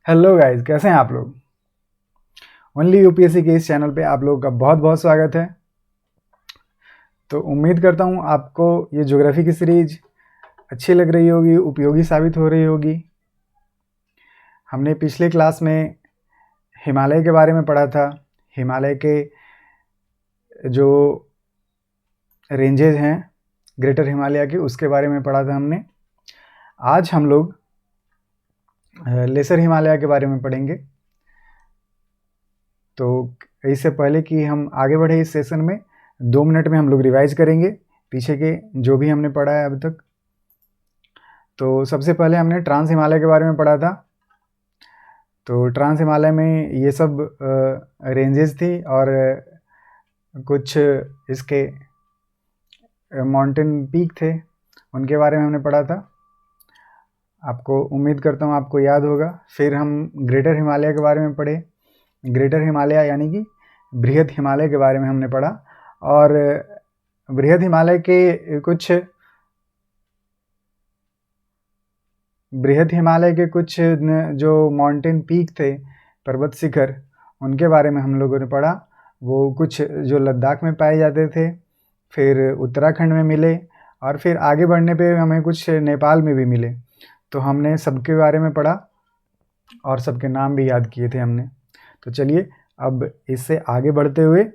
Hello guys, कैसे हैं आप लोग। ओनली यूपीएससी के इस चैनल पे आप लोगों का बहुत बहुत स्वागत है। तो उम्मीद करता हूँ आपको ये ज्योग्राफी की सीरीज अच्छी लग रही होगी, उपयोगी साबित हो रही होगी। हमने पिछले क्लास में हिमालय के बारे में पढ़ा था। हिमालय के जो रेंजेज हैं ग्रेटर हिमालय के, उसके बारे में पढ़ा था हमने। आज हम लोग लेसर हिमालय के बारे में पढ़ेंगे। तो इससे पहले कि हम आगे बढ़े इस सेशन में, 2 मिनट में हम लोग रिवाइज करेंगे पीछे के जो भी हमने पढ़ा है अब तक। तो सबसे पहले हमने ट्रांस हिमालय के बारे में पढ़ा था। तो ट्रांस हिमालय में ये सब रेंजेस थी और कुछ इसके माउंटेन पीक थे, उनके बारे में हमने पढ़ा था। आपको उम्मीद करता हूँ आपको याद होगा। फिर हम ग्रेटर हिमालय के बारे में पढ़े। ग्रेटर हिमालय यानी कि बृहद हिमालय के बारे में हमने पढ़ा। और बृहद हिमालय के कुछ जो माउंटेन पीक थे, पर्वत शिखर, उनके बारे में हम लोगों ने पढ़ा। वो कुछ जो लद्दाख में पाए जाते थे, फिर उत्तराखंड में मिले, और फिर आगे बढ़ने पे हमें कुछ नेपाल में भी मिले। तो हमने सबके बारे में पढ़ा और सबके नाम भी याद किए थे हमने। तो चलिए अब इससे आगे बढ़ते हुए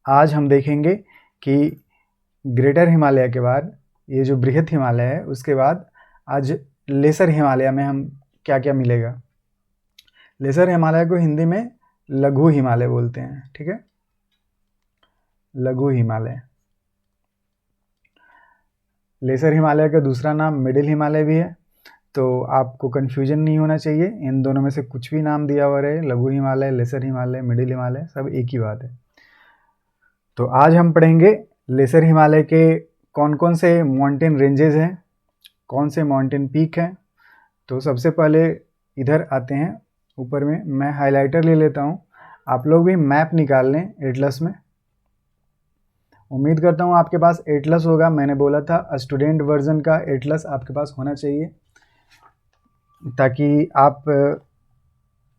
आज हम देखेंगे कि ग्रेटर हिमालय के बाद, ये जो बृहद हिमालय है, उसके बाद आज लेसर हिमालय में हम क्या क्या मिलेगा। लेसर हिमालय को हिंदी में लघु हिमालय बोलते हैं, ठीक है, लघु हिमालय। लेसर हिमालय का दूसरा नाम मिडिल हिमालय भी है। तो आपको कन्फ्यूजन नहीं होना चाहिए, इन दोनों में से कुछ भी नाम दिया हुआ रहे, लघु हिमालय, लेसर हिमालय, मिडिल हिमालय, सब एक ही बात है। तो आज हम पढ़ेंगे लेसर हिमालय के कौन कौन से माउंटेन रेंजेस हैं, कौन से माउंटेन पीक हैं। तो सबसे पहले इधर आते हैं ऊपर में। मैं हाइलाइटर ले लेता हूँ, आप लोग भी मैप निकाल लें एटलस में। उम्मीद करता हूँ आपके पास एटलस होगा। मैंने बोला था स्टूडेंट वर्जन का एटलस आपके पास होना चाहिए, ताकि आप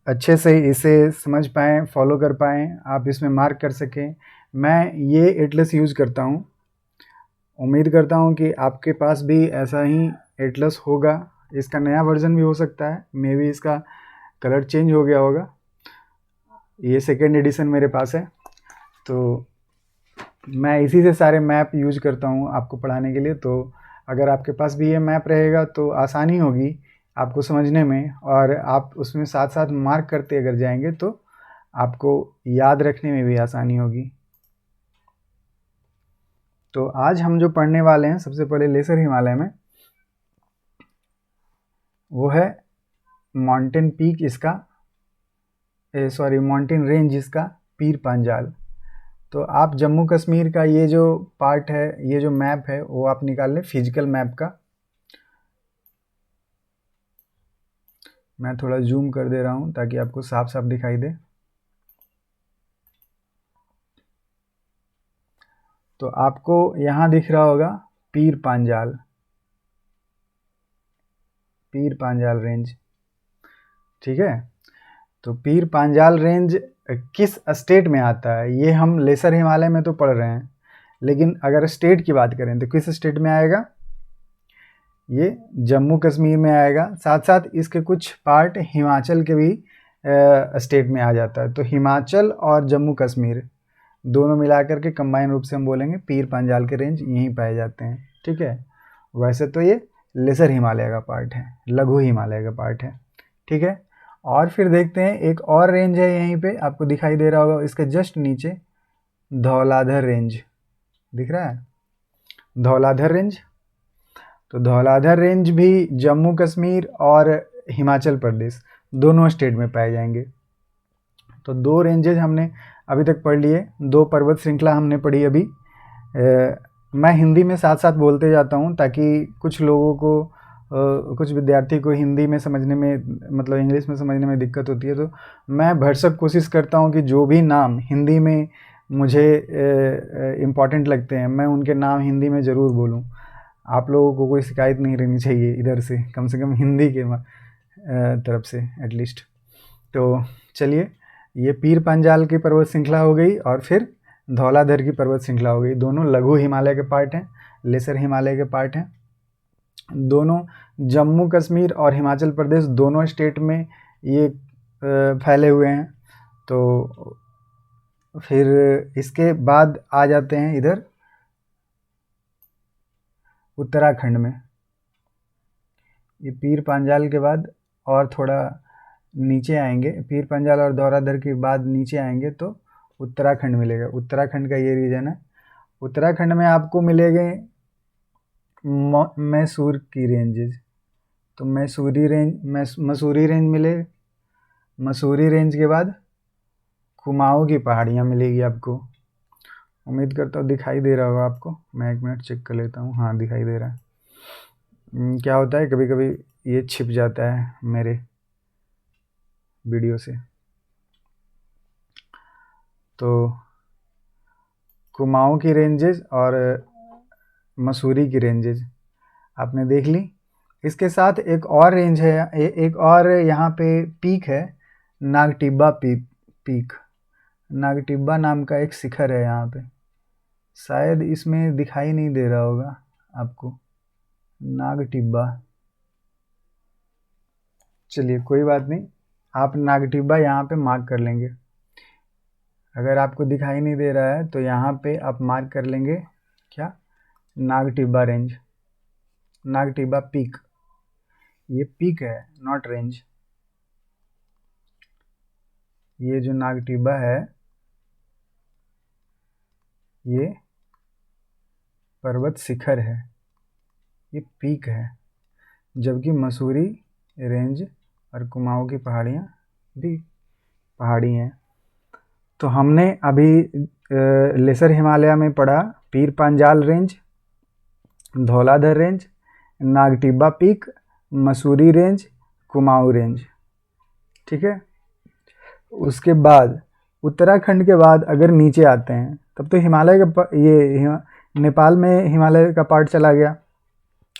अच्छे से इसे समझ पाएँ, फॉलो कर पाएँ, आप इसमें मार्क कर सकें। मैं ये एटलस यूज़ करता हूँ। उम्मीद करता हूँ कि आपके पास भी ऐसा ही एटलस होगा। इसका नया वर्जन भी हो सकता है, मे बी इसका कलर चेंज हो गया होगा। ये सेकेंड एडिशन मेरे पास है, तो मैं इसी से सारे मैप यूज करता हूँ आपको पढ़ाने के लिए। तो अगर आपके पास भी ये मैप रहेगा तो आसानी होगी आपको समझने में, और आप उसमें साथ साथ मार्क करते अगर जाएंगे तो आपको याद रखने में भी आसानी होगी। तो आज हम जो पढ़ने वाले हैं सबसे पहले लेसर हिमालय में, वो है माउंटेन पीक इसका, माउंटेन रेंज इसका पीर पांजाल। तो आप जम्मू कश्मीर का ये जो पार्ट है, ये जो मैप है, वो आप निकाल लें फिजिकल मैप का। मैं थोड़ा जूम कर दे रहा हूँ ताकि आपको साफ साफ दिखाई दे। तो आपको यहाँ दिख रहा होगा पीर पांजाल, पीर पांजाल रेंज, ठीक है। तो पीर पांजाल रेंज किस स्टेट में आता है, ये हम लेसर हिमालय में तो पढ़ रहे हैं, लेकिन अगर स्टेट की बात करें तो किस स्टेट में आएगा, ये जम्मू कश्मीर में आएगा। साथ साथ इसके कुछ पार्ट हिमाचल के भी स्टेट में आ जाता है। तो हिमाचल और जम्मू कश्मीर दोनों मिलाकर के कंबाइन रूप से हम बोलेंगे पीर पांजाल के रेंज यहीं पाए जाते हैं, ठीक है। वैसे तो ये लेसर हिमालय का पार्ट है, लघु हिमालय का पार्ट है, ठीक है। और फिर देखते हैं एक और रेंज है यहीं पे, आपको दिखाई दे रहा होगा इसके जस्ट नीचे, धौलाधर रेंज दिख रहा है, धौलाधर रेंज। तो धौलाधर रेंज भी जम्मू कश्मीर और हिमाचल प्रदेश दोनों स्टेट में पाए जाएंगे। तो 2 रेंजेज हमने अभी तक पढ़ लिए, 2 पर्वत श्रृंखला हमने पढ़ी अभी। मैं हिंदी में साथ साथ बोलते जाता हूँ ताकि कुछ लोगों को, कुछ विद्यार्थी को हिंदी में समझने में, मतलब इंग्लिश में समझने में दिक्कत होती है। तो मैं भरसक कोशिश करता हूँ कि जो भी नाम हिंदी में मुझे इम्पॉर्टेंट लगते हैं, मैं उनके नाम हिंदी में ज़रूर बोलूँ। आप लोगों को कोई शिकायत नहीं रहनी चाहिए इधर से, कम हिंदी के तरफ से एटलीस्ट। तो चलिए, ये पीर पांजाल की पर्वत श्रृंखला हो गई और फिर धौलाधर की पर्वत श्रृंखला हो गई। दोनों लघु हिमालय के पार्ट हैं, लेसर हिमालय के पार्ट हैं। दोनों जम्मू कश्मीर और हिमाचल प्रदेश दोनों स्टेट में ये फैले हुए हैं। तो फिर इसके बाद आ जाते हैं इधर उत्तराखंड में। ये पीर पांजाल के बाद और थोड़ा नीचे आएंगे, पीर पांजाल और धौलाधर के बाद नीचे आएंगे तो उत्तराखंड मिलेगा। उत्तराखंड का ये रीजन है। उत्तराखंड में आपको मिलेंगे मैसूर की रेंजेस। तो मसूरी रेंज मिले। मसूरी रेंज के बाद कुमाऊं की पहाड़ियाँ मिलेगी आपको। उम्मीद करता हूँ दिखाई दे रहा होगा आपको। मैं 1 मिनट चेक कर लेता हूँ। हाँ, दिखाई दे रहा है। क्या होता है, कभी कभी ये छिप जाता है मेरे वीडियो से। तो कुमाऊं की रेंजेस और मसूरी की रेंजेस आपने देख ली। इसके साथ एक और रेंज है, एक और यहाँ पे पीक है, नागटिब्बा पीक। नागटिब्बा नाम का एक शिखर है यहाँ पे, शायद इसमें दिखाई नहीं दे रहा होगा आपको, नागटिब्बा। चलिए कोई बात नहीं, आप नागटिब्बा यहाँ पे मार्क कर लेंगे। अगर आपको दिखाई नहीं दे रहा है तो यहाँ पे आप मार्क कर लेंगे क्या, नागटिब्बा रेंज, नागटिब्बा पीक। ये पीक है, नॉट रेंज। ये जो नागटिब्बा है ये पर्वत शिखर है, ये पीक है। जबकि मसूरी रेंज और कुमाऊं की पहाड़ियाँ भी पहाड़ी हैं। तो हमने अभी लेसर हिमालय में पढ़ा Pir Panjal range, Dhauladhar range, Nagtibba peak, Mussoorie range, Kumaon range. ठीक है। उसके बाद उत्तराखंड के बाद अगर नीचे आते हैं तब तो हिमालय का ये नेपाल में हिमालय का पार्ट चला गया।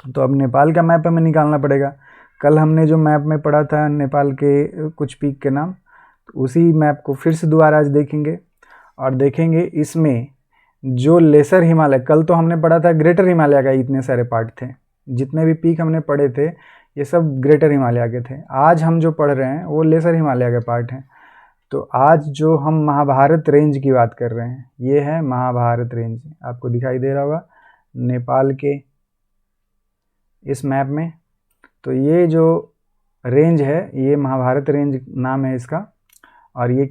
तो अब नेपाल का मैप हमें निकालना पड़ेगा। कल हमने जो मैप में पढ़ा था नेपाल के कुछ पीक के नाम, तो उसी मैप को फिर से दोबारा आज देखेंगे और देखेंगे इसमें जो लेसर हिमालय, कल तो हमने पढ़ा था ग्रेटर हिमालय का इतने सारे पार्ट थे, जितने भी पीक हमने पढ़े थे ये सब ग्रेटर हिमालय के थे। आज हम जो पढ़ रहे हैं वो लेसर हिमालय के पार्ट हैं। तो आज जो हम महाभारत रेंज की बात कर रहे हैं ये है महाभारत रेंज। आपको दिखाई दे रहा होगा नेपाल के इस मैप में। तो ये जो रेंज है ये महाभारत रेंज नाम है इसका। और ये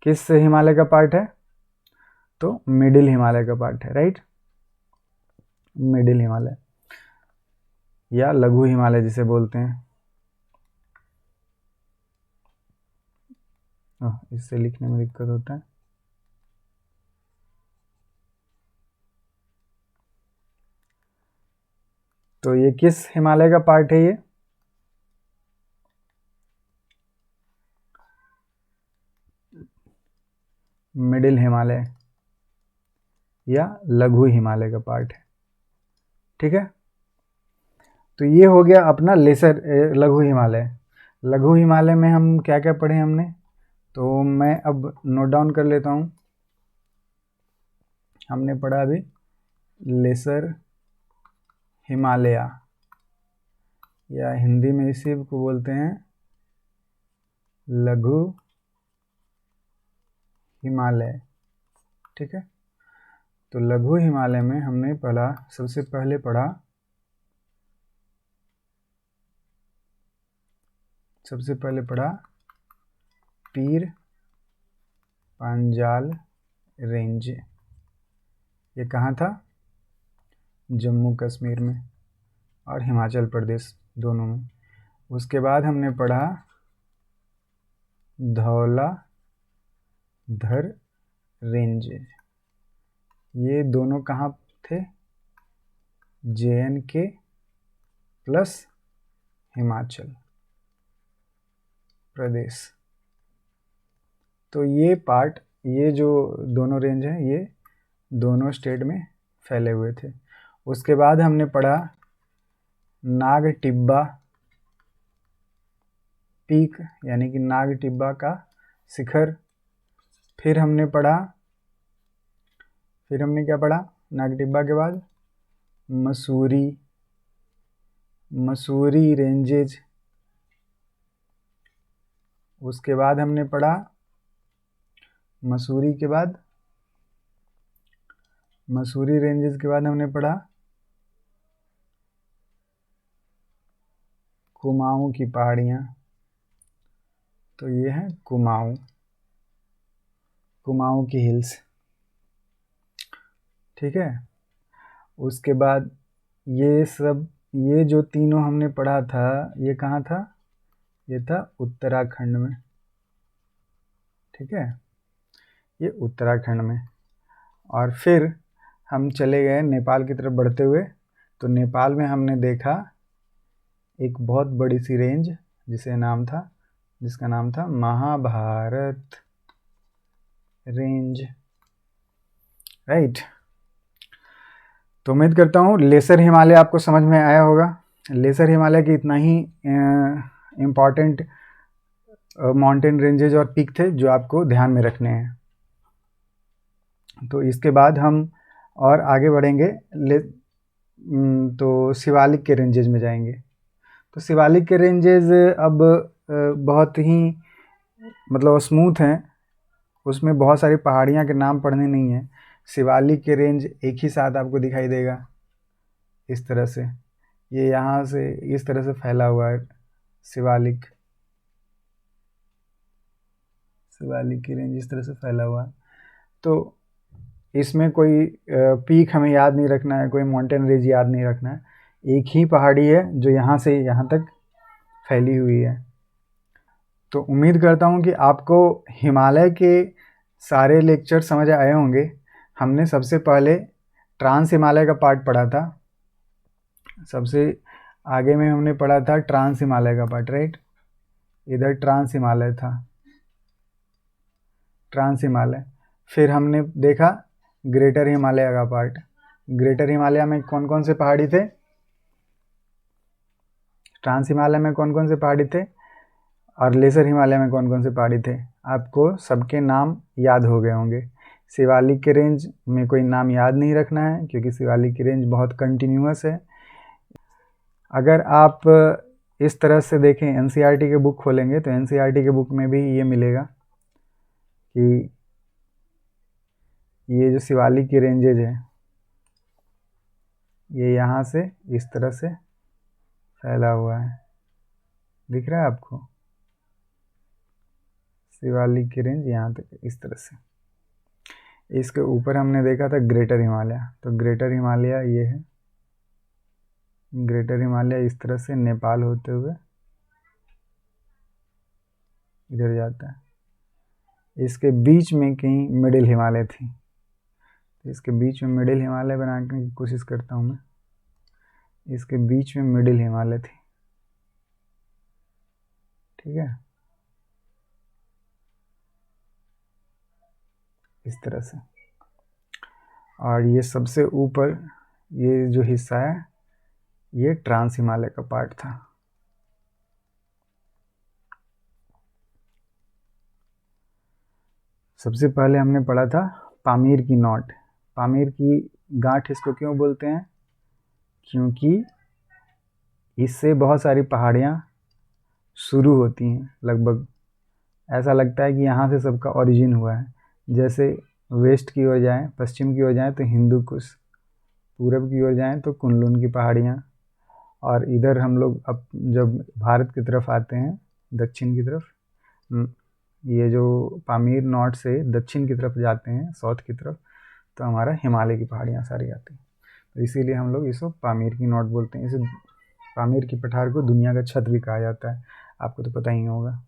किस हिमालय का पार्ट है, तो मिडिल हिमालय का पार्ट है, राइट। मिडिल हिमालय या लघु हिमालय जिसे बोलते हैं। इससे लिखने में दिक्कत होता है। तो ये किस हिमालय का पार्ट है, ये मिडिल हिमालय या लघु हिमालय का पार्ट है। ठीक है। तो ये हो गया अपना लेसर लघु हिमालय। लघु हिमालय में हम क्या क्या पढ़े हमने, तो मैं अब नोट डाउन कर लेता हूँ। हमने पढ़ा अभी लेसर हिमालय, या हिंदी में इसी को बोलते हैं लघु हिमालय। ठीक है। तो लघु हिमालय में हमने पढ़ा, सबसे पहले पढ़ा पीर पांजाल रेंज। ये कहाँ था, जम्मू कश्मीर में और हिमाचल प्रदेश दोनों में। उसके बाद हमने पढ़ा धौलाधर रेंज। ये दोनों कहाँ थे, JNK प्लस हिमाचल प्रदेश। तो ये पार्ट, ये जो दोनों रेंज हैं ये दोनों स्टेट में फैले हुए थे। उसके बाद हमने पढ़ा नागटिब्बा पीक यानी कि नाग टिब्बा का शिखर। फिर हमने क्या पढ़ा नाग टिब्बा के बाद? मसूरी रेंजेज। उसके बाद हमने पढ़ा मसूरी रेंजेस के बाद हमने पढ़ा कुमाऊं की पहाड़ियाँ। तो ये है कुमाऊं की हिल्स। ठीक है। उसके बाद ये जो तीनों हमने पढ़ा था, ये कहाँ था? ये था उत्तराखंड में। ठीक है, ये उत्तराखंड में। और फिर हम चले गए नेपाल की तरफ बढ़ते हुए। तो नेपाल में हमने देखा एक बहुत बड़ी सी रेंज जिसका नाम था महाभारत रेंज। राइट। तो उम्मीद करता हूँ लेसर हिमालय आपको समझ में आया होगा। लेसर हिमालय की इतना ही इम्पॉर्टेंट माउंटेन रेंजेज और पीक थे जो आपको ध्यान में रखने हैं। तो इसके बाद हम और आगे बढ़ेंगे तो शिवालिक के रेंजेज में जाएंगे। तो शिवालिक के रेंजेज अब बहुत ही मतलब स्मूथ हैं, उसमें बहुत सारी पहाड़ियाँ के नाम पढ़ने नहीं हैं। शिवालिक के रेंज एक ही साथ आपको दिखाई देगा इस तरह से। ये यहाँ से इस तरह से फैला हुआ है शिवालिक की रेंज इस तरह से फैला हुआ है। तो इसमें कोई पीक हमें याद नहीं रखना है, कोई माउंटेन रेंज याद नहीं रखना है। एक ही पहाड़ी है जो यहाँ से यहाँ तक फैली हुई है। तो उम्मीद करता हूँ कि आपको हिमालय के सारे लेक्चर समझ आए होंगे। हमने सबसे पहले ट्रांस हिमालय का पार्ट पढ़ा था, सबसे आगे में हमने पढ़ा था ट्रांस हिमालय का पार्ट। राइट, इधर ट्रांस हिमालय था, ट्रांस हिमालय। फिर हमने देखा ग्रेटर हिमालय का पार्ट। ग्रेटर हिमालय में कौन कौन से पहाड़ी थे? ट्रांस हिमालय में कौन कौन से पहाड़ी थे और लेसर हिमालय में कौन कौन से पहाड़ी थे? आपको सबके नाम याद हो गए होंगे। शिवालिक के रेंज में कोई नाम याद नहीं रखना है क्योंकि शिवालिक की रेंज बहुत कंटिन्यूअस है। अगर आप इस तरह से देखें, एनसीईआरटी के बुक खोलेंगे तो एनसीईआरटी के बुक में भी ये मिलेगा कि ये जो शिवालिक की रेंजेज है ये यहाँ से इस तरह से फैला हुआ है, दिख रहा है आपको? शिवालिक की रेंज यहाँ तक इस तरह से। इसके ऊपर हमने देखा था ग्रेटर हिमालय। तो ग्रेटर हिमालय ये है, ग्रेटर हिमालय इस तरह से नेपाल होते हुए इधर जाता है। इसके बीच में कहीं मिडिल हिमालय थी, इसके बीच में मिडिल हिमालय बनाने की कोशिश करता हूँ मैं। इसके बीच में मिडिल हिमालय थी। ठीक है, इस तरह से। और ये सबसे ऊपर ये जो हिस्सा है ये ट्रांस हिमालय का पार्ट था। सबसे पहले हमने पढ़ा था पामीर की नॉट। पामीर की गांठ इसको क्यों बोलते हैं? क्योंकि इससे बहुत सारी पहाड़ियाँ शुरू होती हैं। लगभग ऐसा लगता है कि यहाँ से सबका ओरिजिन हुआ है। जैसे वेस्ट की ओर जाएं, पश्चिम की ओर जाएं तो हिंदू कुश, पूरब की ओर जाएं तो कुनलुन की पहाड़ियाँ, और इधर हम लोग अब जब भारत की तरफ आते हैं दक्षिण की तरफ, ये जो पामीर नॉर्थ से दक्षिण की तरफ जाते हैं साउथ की तरफ, तो हमारा हिमालय की पहाड़ियाँ सारी आती हैं। तो इसीलिए हम लोग इसको पामीर की नॉट बोलते हैं। इसे पामीर की पठार को दुनिया का छत भी कहा जाता है, आपको तो पता ही होगा।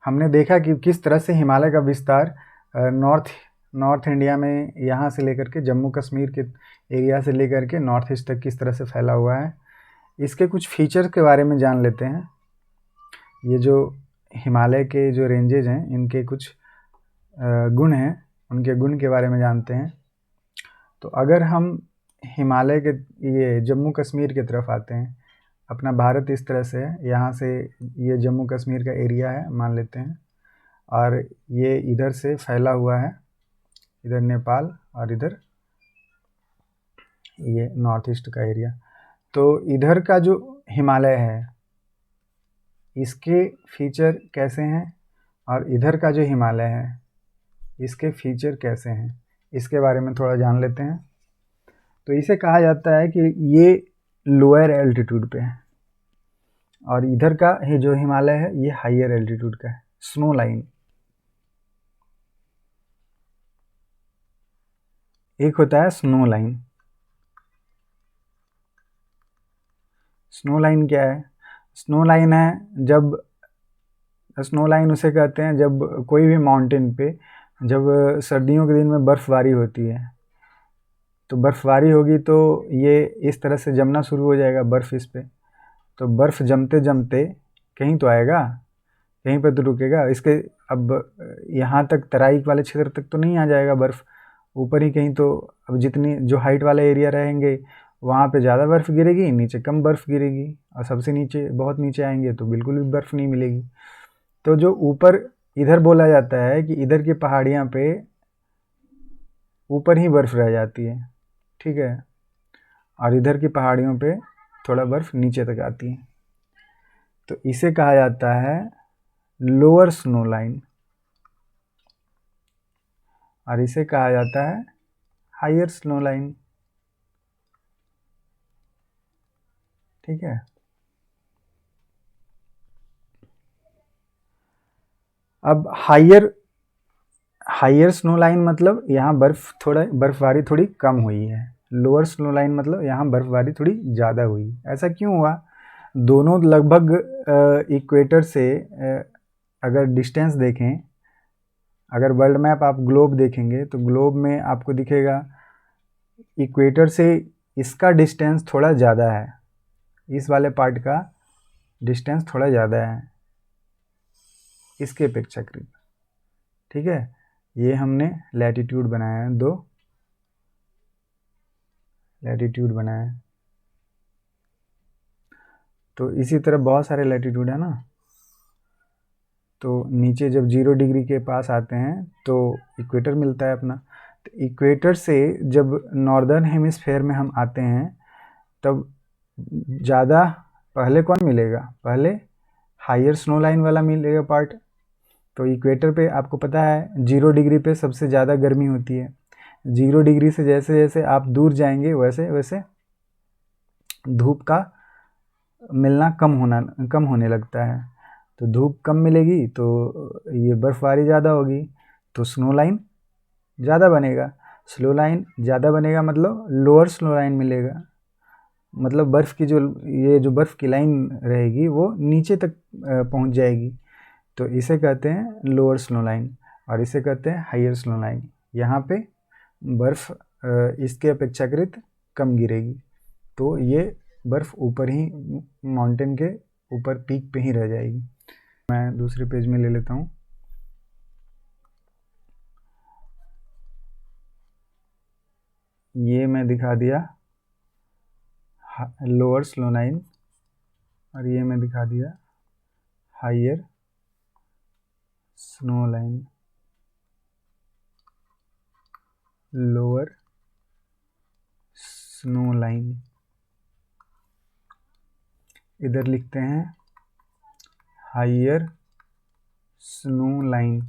हमने देखा कि किस तरह से हिमालय का विस्तार नॉर्थ इंडिया में यहाँ से लेकर के जम्मू कश्मीर के एरिया से लेकर के नॉर्थ ईस्ट तक किस तरह से फैला हुआ है। इसके कुछ फीचर के बारे में जान लेते हैं। ये जो हिमालय के जो रेंजेज हैं इनके कुछ गुण हैं, उनके गुण के बारे में जानते हैं। तो अगर हम हिमालय के ये जम्मू कश्मीर की तरफ आते हैं, अपना भारत इस तरह से है, यहाँ से ये जम्मू कश्मीर का एरिया है मान लेते हैं, और ये इधर से फैला हुआ है, इधर नेपाल और इधर ये नॉर्थ ईस्ट का एरिया। तो इधर का जो हिमालय है इसके फीचर कैसे हैं, और इधर का जो हिमालय है इसके फीचर कैसे हैं, इसके बारे में थोड़ा जान लेते हैं। तो इसे कहा जाता है कि ये लोअर एल्टीट्यूड पे है, और इधर का ये जो हिमालय है ये हायर एल्टीट्यूड का है। स्नो लाइन, एक होता है स्नो लाइन। स्नो लाइन क्या है? स्नो लाइन है जब, स्नो लाइन उसे कहते हैं जब कोई भी माउंटेन पे जब सर्दियों के दिन में बर्फ़बारी होती है, तो बर्फ़बारी होगी तो ये इस तरह से जमना शुरू हो जाएगा बर्फ़ इस पे, तो बर्फ़ जमते जमते कहीं तो आएगा, कहीं पे तो रुकेगा। इसके अब यहाँ तक तराई वाले क्षेत्र तक तो नहीं आ जाएगा बर्फ़, ऊपर ही कहीं तो, अब जितनी जो हाइट वाले एरिया रहेंगे वहाँ पे ज़्यादा बर्फ़ गिरेगी, नीचे कम बर्फ़ गिरेगी, और सबसे नीचे बहुत नीचे आएंगे तो बिल्कुल भी बर्फ़ नहीं मिलेगी। तो जो ऊपर इधर बोला जाता है कि इधर की पहाड़ियाँ पे ऊपर ही बर्फ़ रह जाती है, ठीक है, और इधर की पहाड़ियों पे थोड़ा बर्फ़ नीचे तक आती है, तो इसे कहा जाता है लोअर स्नो लाइन, और इसे कहा जाता है हायर स्नो लाइन, ठीक है। अब हायर स्नो लाइन मतलब यहाँ बर्फ़बारी थोड़ी कम हुई है, लोअर स्नो लाइन मतलब यहाँ बर्फ़बारी थोड़ी ज़्यादा हुई। ऐसा क्यों हुआ? दोनों लगभग इक्वेटर से अगर डिस्टेंस देखें, अगर वर्ल्ड मैप आप ग्लोब देखेंगे तो ग्लोब में आपको दिखेगा इक्वेटर से इसका डिस्टेंस थोड़ा ज़्यादा है, इस वाले पार्ट का डिस्टेंस थोड़ा ज़्यादा है इसके अपेक्षाकृत, ठीक है। ये हमने लैटिट्यूड बनाया है, 2 लैटिट्यूड बनाया है। तो इसी तरह बहुत सारे लैटिट्यूड है ना, तो नीचे जब 0 डिग्री के पास आते हैं तो इक्वेटर मिलता है अपना। तो इक्वेटर से जब नॉर्दर्न हेमिस्फेयर में हम आते हैं तब ज़्यादा पहले कौन मिलेगा? पहले हायर स्नो लाइन वाला मिलेगा पार्ट। तो इक्वेटर पे आपको पता है 0 डिग्री पे सबसे ज़्यादा गर्मी होती है, 0 डिग्री से जैसे जैसे आप दूर जाएंगे वैसे वैसे धूप का मिलना कम होने लगता है। तो धूप कम मिलेगी तो ये बर्फ़बारी ज़्यादा होगी, तो स्नो लाइन ज़्यादा बनेगा। स्लो लाइन ज़्यादा बनेगा मतलब लोअर स्नो लाइन मिलेगा, मतलब बर्फ़ की ये जो बर्फ़ की लाइन रहेगी वो नीचे तक पहुंच जाएगी, तो इसे कहते हैं लोअर स्नो लाइन, और इसे कहते हैं हायर स्नो लाइन। यहाँ पे बर्फ़ इसके अपेक्षाकृत कम गिरेगी, तो ये बर्फ़ ऊपर ही माउंटेन के ऊपर पीक पे ही रह जाएगी। मैं दूसरे पेज में ले लेता हूँ। ये मैं दिखा दिया लोअर स्नो लाइन, और ये मैं दिखा दिया higher snow line, lower snow line. इधर लिखते हैं हायर स्नो लाइन,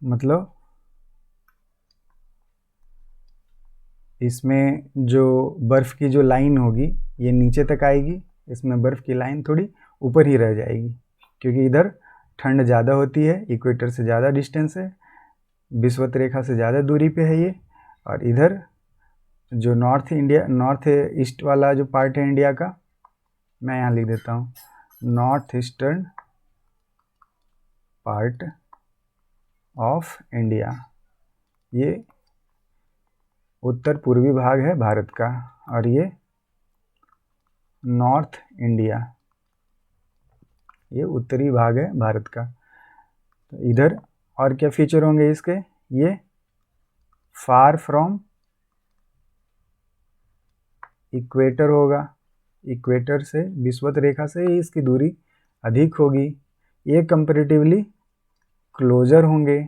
मतलब इसमें जो बर्फ़ की जो लाइन होगी ये नीचे तक आएगी, इसमें बर्फ़ की लाइन थोड़ी ऊपर ही रह जाएगी, क्योंकि इधर ठंड ज़्यादा होती है, इक्वेटर से ज़्यादा डिस्टेंस है, विषुवत रेखा से ज़्यादा दूरी पे है ये, और इधर जो नॉर्थ ईस्ट वाला जो पार्ट है इंडिया का, मैं यहाँ लिख देता हूँ north eastern part of India, ये उत्तर पूर्वी भाग है भारत का, और ये नॉर्थ इंडिया, ये उत्तरी भाग है भारत का। तो इधर और क्या फीचर होंगे इसके? ये फार फ्रॉम इक्वेटर होगा, इक्वेटर से विषुवत रेखा से इसकी दूरी अधिक होगी, ये कंपैरेटिवली क्लोजर होंगे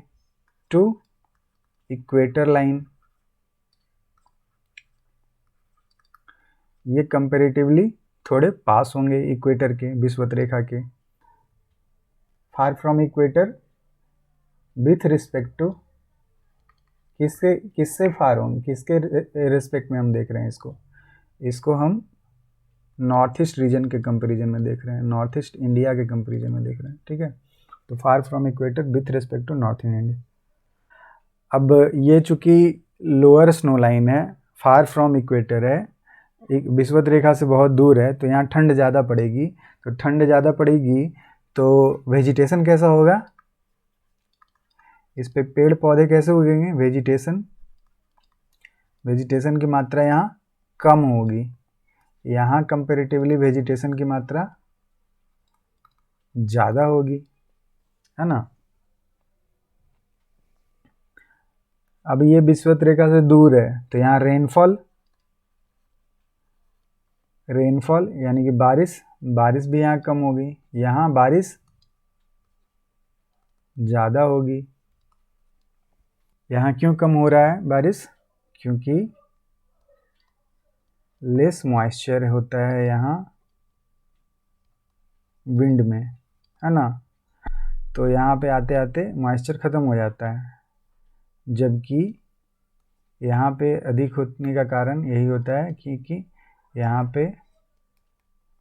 टू इक्वेटर लाइन, ये कंपैरेटिवली थोड़े पास होंगे इक्वेटर के, विषुवत रेखा के। Far from equator with respect to, किससे फार होंगे, किसके रिस्पेक्ट में हम देख रहे हैं इसको हम नॉर्थ ईस्ट रीजन के कंपेरिजन में देख रहे हैं, नॉर्थ ईस्ट इंडिया के कंपेरिजन में देख रहे हैं, ठीक है। तो far from equator with respect to north east India. अब ये चूंकि लोअर स्नो लाइन है, फार फ्रॉम इक्वेटर है, विषुवत रेखा से बहुत दूर है, तो यहाँ ठंड ज़्यादा पड़ेगी, तो ठंड ज़्यादा पड़ेगी तो वेजिटेशन कैसा होगा, इस पे पेड़ पौधे कैसे उगेंगे, वेजिटेशन की मात्रा यहाँ कम होगी, यहाँ कंपैरेटिवली वेजिटेशन की मात्रा ज़्यादा होगी, है ना। अब ये विषुवत रेखा से दूर है, तो यहाँ रेनफॉल यानी कि बारिश भी यहाँ कम होगी, यहाँ बारिश ज़्यादा होगी। यहाँ क्यों कम हो रहा है बारिश, क्योंकि लेस मॉइस्चर होता है यहाँ विंड में, है ना, तो यहाँ पे आते आते मॉइस्चर ख़त्म हो जाता है, जबकि यहाँ पे अधिक होने का कारण यही होता है क्योंकि यहाँ पे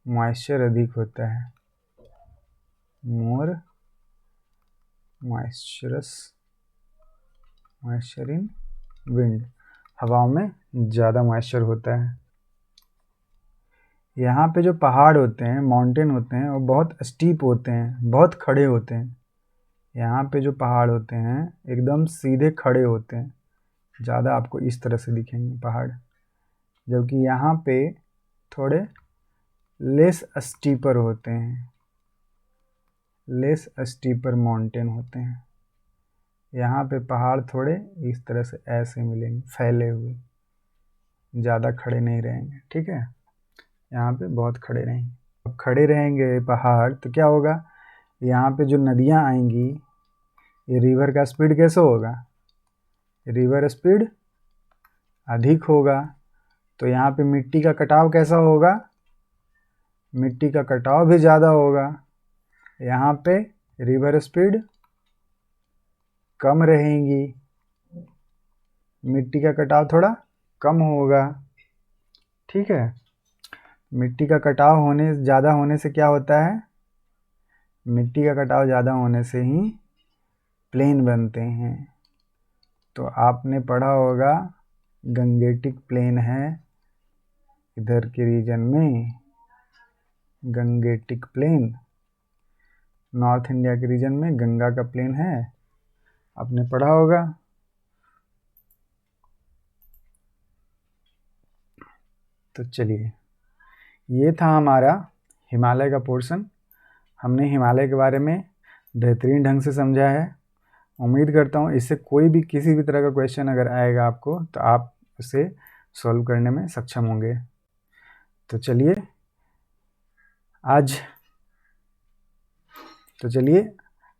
मॉइस्चर अधिक होता है, मोर मॉइस्चर इन विंड, हवाओं में ज़्यादा मॉइस्चर होता है। यहाँ पे जो पहाड़ होते हैं, माउंटेन होते हैं, वो बहुत स्टीप होते हैं, बहुत खड़े होते हैं। यहाँ पे जो पहाड़ होते हैं एकदम सीधे खड़े होते हैं, ज़्यादा आपको इस तरह से दिखेंगे पहाड़, जबकि यहाँ पे थोड़े लेस स्टीपर होते हैं, लेस स्टीपर माउंटेन होते हैं। यहाँ पे पहाड़ थोड़े इस तरह से ऐसे मिलेंगे, फैले हुए, ज़्यादा खड़े नहीं रहेंगे, ठीक है। यहाँ पे बहुत खड़े रहेंगे। अब खड़े रहेंगे पहाड़ तो क्या होगा, यहाँ पे जो नदियाँ आएंगी, ये रिवर का स्पीड कैसे होगा, रिवर स्पीड अधिक होगा, तो यहाँ पे मिट्टी का कटाव कैसा होगा, मिट्टी का कटाव भी ज़्यादा होगा। यहाँ पे रिवर स्पीड कम रहेंगी, मिट्टी का कटाव थोड़ा कम होगा, ठीक है। मिट्टी का कटाव ज़्यादा होने से क्या होता है, मिट्टी का कटाव ज़्यादा होने से ही प्लेन बनते हैं। तो आपने पढ़ा होगा गंगेटिक प्लेन है इधर के रीजन में, गंगेटिक प्लेन नॉर्थ इंडिया के रीजन में गंगा का प्लेन है, आपने पढ़ा होगा। तो चलिए, ये था हमारा हिमालय का पोर्शन। हमने हिमालय के बारे में बेहतरीन ढंग से समझा है। उम्मीद करता हूँ इससे कोई भी किसी भी तरह का क्वेश्चन अगर आएगा आपको तो आप उसे सॉल्व करने में सक्षम होंगे। तो चलिए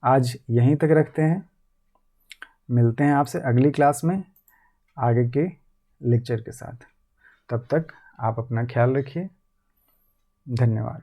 आज यहीं तक रखते हैं। मिलते हैं आपसे अगली क्लास में आगे के लेक्चर के साथ। तब तक आप अपना ख्याल रखिए। धन्यवाद।